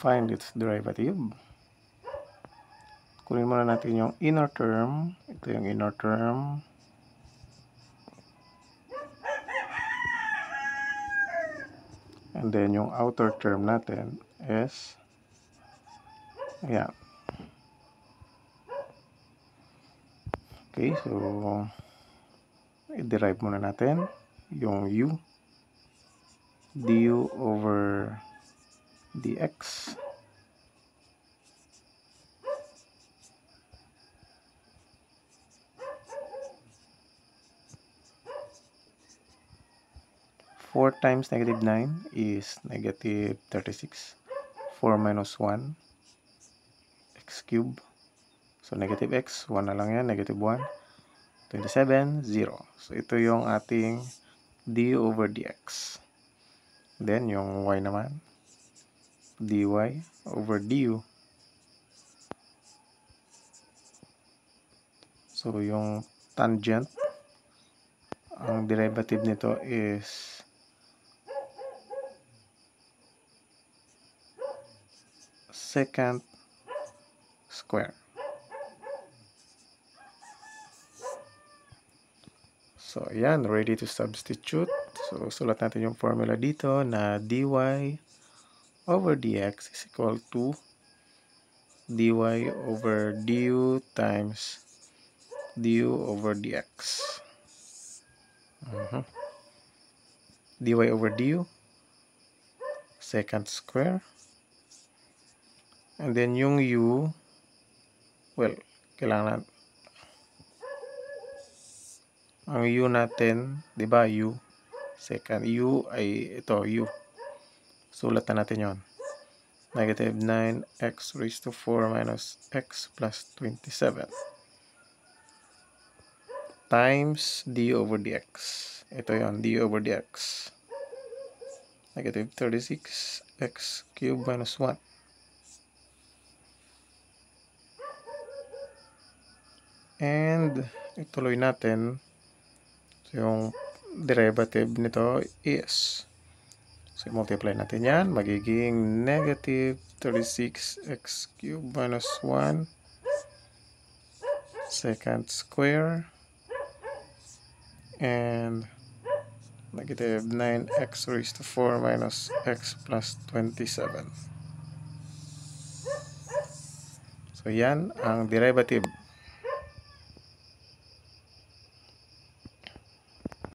find its derivative, kunin muna natin yung inner term. Ito yung inner term. And then yung outer term natin is, ayan. Okay, so i-derive muna natin yung u du over dx. Four times negative 9 is negative 36. 4 minus 1, x cubed. So negative x, 1 na lang yan, negative 1. 27, 0. So ito yung ating du over dx. Then yung y naman, dy over du. So yung tangent, ang derivative nito is secant square. So ayan, ready to substitute. So sulat natin yung formula dito na dy over dx is equal to dy over du times du over dx. Dy over du, secant square. And then yung u, well, kailangan ang u natin, di ba, u, secant, u ay ito, u. Sulat na natin yon. Negative 9x raised to 4 minus x plus 27 times du over dx. Ito yon, du over dx. Negative 36x cubed minus 1. And ituloy natin. So yung derivative nito is, so multiply natin yan, magiging negative 36x cubed minus 1 secant square and negative 9x raised to 4 minus x plus 27. So yan ang derivative